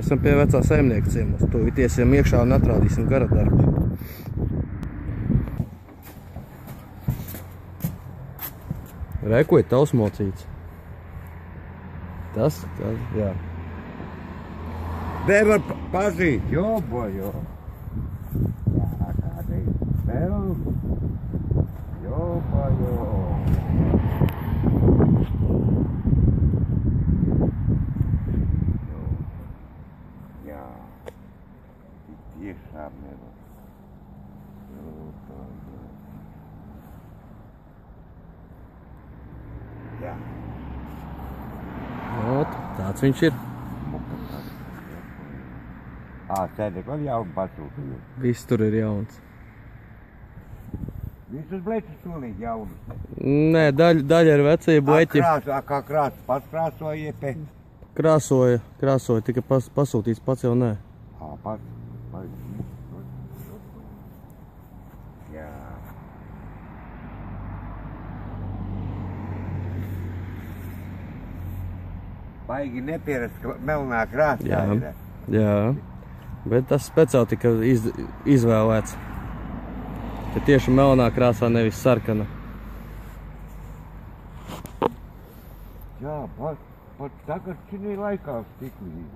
Esam pie vecā saimnieka ciemos. Tuvitiesim iekšā un atrādīsim gara darbu. Re, ko ir tavs mocīts? Tas, jā. Nevar pazīt, jobojo. Jā, kādī vēl. Jobojo. Jā. Tiešām nevar. Jobojo. Jā. Ot, tāds viņš ir. Sēdekli vēl jaunu pasūtīju. Viss tur ir jauns. Visus bleķus pilnīgi jaunus. Nē, daļa ir vecie bleķi. Kā krāsa, pats krāsoja pēc? Krāsoja, tikai pasūtīts pats jau nē. Pats. Jā. Baigi nepierast, ka melnā krāsā ir. Jā. Bet tas speciāli tika izvēlēts. Ka tieši melnā krāsā, nevis sarkana. Jā, pat tagad šī laikā stikli.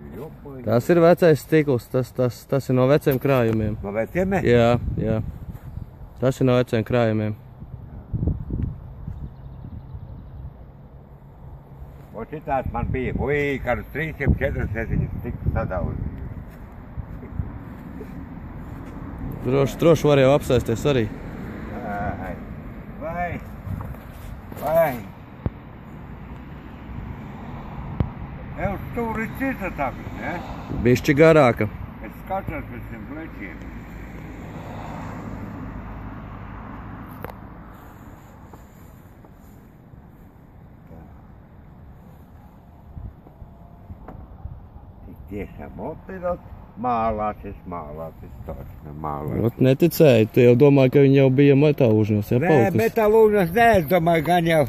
Tas ir vecais stikls, tas ir no veciem krājumiem. No veciem? Jā. Tas ir no veciem krājumiem. O šitās man bija kādus 347 stiklus sadauzi. Droši var jau apsēsties arī. Vai. Ev tur ir cita tagad, ne? Bišķi garāka. Es skatos pēc tiem bleķiem. Tiešām opirot. Mālācis, točni mālācis. Ot, neticēju, tu jau domāji, ka viņi jau bija metālūžņos, ja palikas? Nē, metālūžņos, nē, es domāju, gan jau.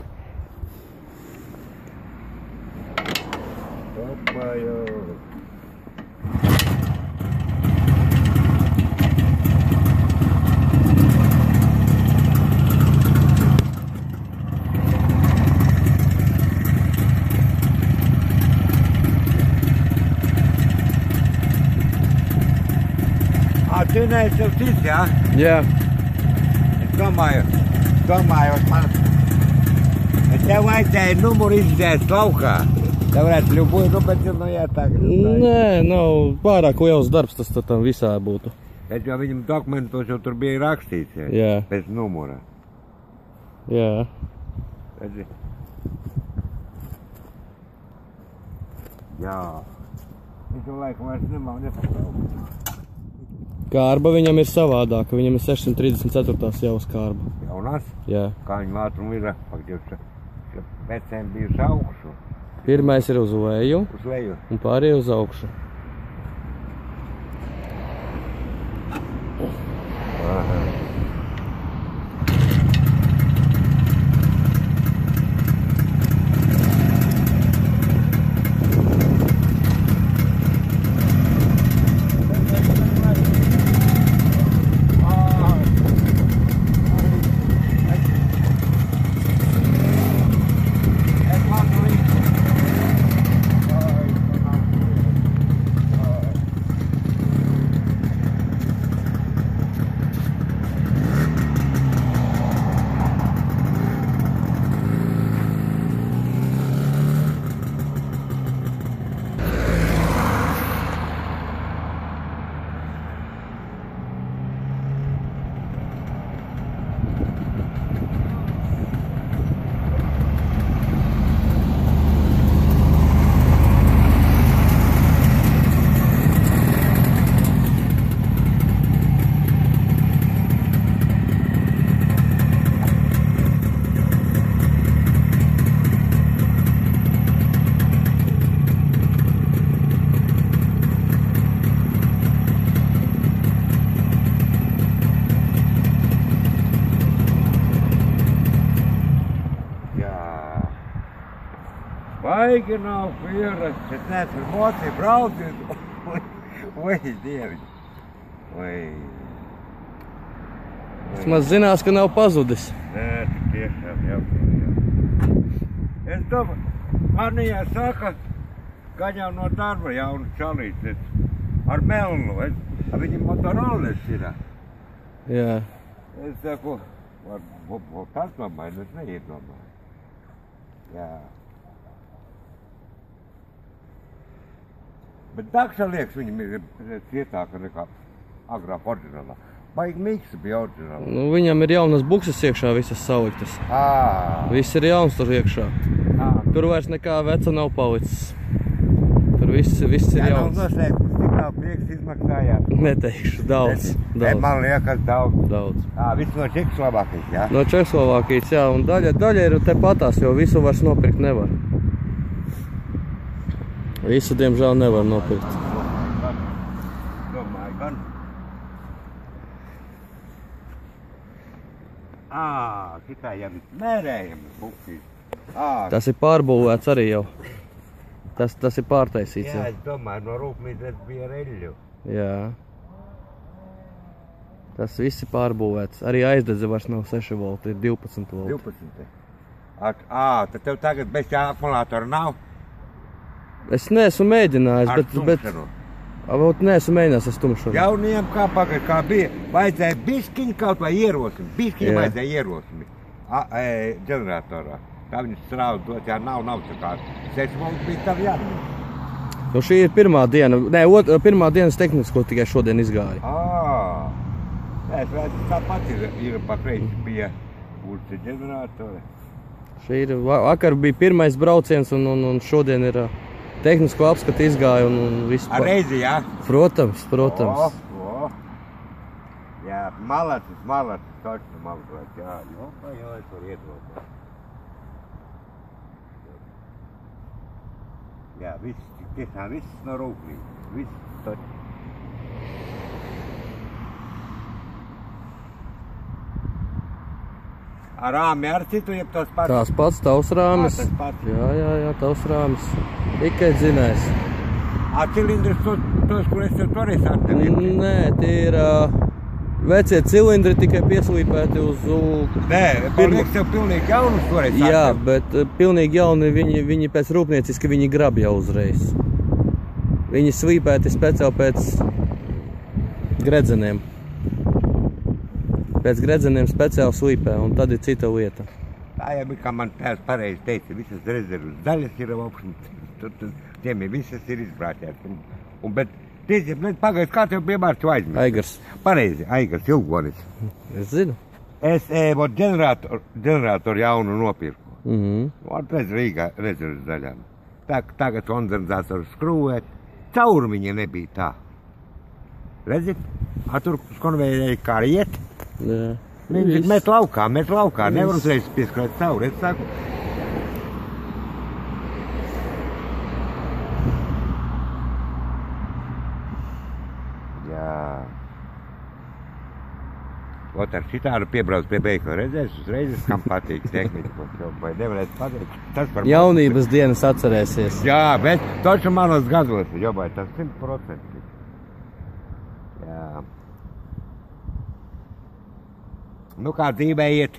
Opajo. Tu neesi jau tic, jā? Jā. Es domāju, es tev vajadzēju numuru izdzēst laukā. Tev varētu ļuboju, bet jā, tagad. Nē, nav pārāk liels darbs, tas tam visā būtu. Bet jau viņam dokumentos jau tur bija rakstīts, jā. Pēc numura. Jā. Redzi? Jā. Viņš jau laikam vairs nemā nepatraukt. Kārba viņam ir savādāka, viņam ir 634. jau skārba. Jaunās? Jā. Kā viņa ātrumu ir, vecēm bijuši augšu. Pirmais ir uz leju. Uz leju. Un pārējie uz augšu. Aha. Baigi nav pierasts, es neesmu mocī braucis. Oi, Dievi. Oi. Vismaz zinās, ka nav pazudis. Nē, tik tiešām jau. Es domāju, Anija saka, ka jau no darba jaunu čalītes ar melnu. Viņi Motorolas ir. Jā. Es saku, tas domāju, es neiedomāju. Jā. Bet daksa liekas, viņam ir cietāka nekā agrāk oriģinālā. Baigi mīksta bija oriģinālā. Nu, viņam ir jaunas bukses iekšā, visas saliktas. Viss ir jauns tur iekšā. Tur vairs nekā veca nav palicis. Tur viss ir jauns. Jā, nav noslēgums, cik nav prieks izmaksājāt. Neteikšu, daudz. Man liekas daudz. Daudz. Viss no Čehoslovākijas, jā? No Čehoslovākijas, jā, un daļa ir te patās, jo visu vairs nopirkt nevar. Visu, diemžēl, nevar nopirkt. Domāju, gan. Šitā jau ir mērējami buksīs. Tas ir pārbūvēts arī jau. Tas ir pārtaisīts. Jā, es domāju, no rūpnīcas bija reļļu. Jā. Tas viss ir pārbūvēts. Arī aizdedze vairs nav 6 volti, ir 12 volti. 12? Tad tev tagad bez tā akumulātora nav? Es neesmu mēģinājis, Ar bet tumšanu? neesmu mēģinājis ar tumšanu. Jauniem kā bija, vajadzēja bišķiņu kaut vai ierosmi. Bišķiņu vajadzēja ierosmi ģeneratorā. Kā viņš strāv dot, jā, nav tā kā 6 volti bija tā jāatmīt. Nu, šī ir pirmā diena, pirmā dienas tehnisko tikai šodien izgāja. Tāpat ir pa kreisi bija urci ģeneratori. Šī ir, vakar bija pirmais brauciens un šodien ir tehnisko apskatu izgāja un viss. Ar reizi, jā? Protams. Jā, malacis, točnu malacis, jā. Jo, es varu iedot. Jā, viss no rūpnīcas, viss točnu. Ar rāmi ar citu, jeb tos pats? Tās pats, tavs rāmis. Tas pats. Jā, tavs rāmis. Tikai dzinējs. Cilindrs tos, kur es tev toreiz atdevu? Nē, tie ir vecie cilindri tikai pieslīpēti uz... Nē, liekas tev pilnīgi jaunus toreiz atdevu. Jā, bet pilnīgi jauni, viņi pēc rūpnieciski, viņi grab jau uzreiz. Viņi slīpēti speciāli pēc gredzeniem. Pēc gredzeniem speciāli slīpē, un tad ir cita lieta. Tā jau bija, kā man tēvs pareizi teica, visas rezervas daļas ir augšņi, tiem ir visas ir izbrāķētas. Bet, tiešām, pagaidz, kā tev piemērs aizmirst? Aigars. Pareizi, Aigars, Ilgonis. Es zinu. Es ģeneratoru jaunu nopirku. Pēc Rīgā rezervas daļām. Tagad kondensātoru skrūvēt, caurumiņa nebija tā. Redzit? Tur konvejēji kā riet. Jā. Viņi met laukā, nevar uzreiz pieskrēt cauri, es saku. Jā. Ot ar šitādu piebrauc pie beigla, redzēs uzreiz, kam patīk tehniku, vai nevarēs pateikt. Tas par Jaunības dienas atcerēsies. Jā, bet toču manos gados, jobai, tas 100%. Jā. Nu kā dzīvē iet?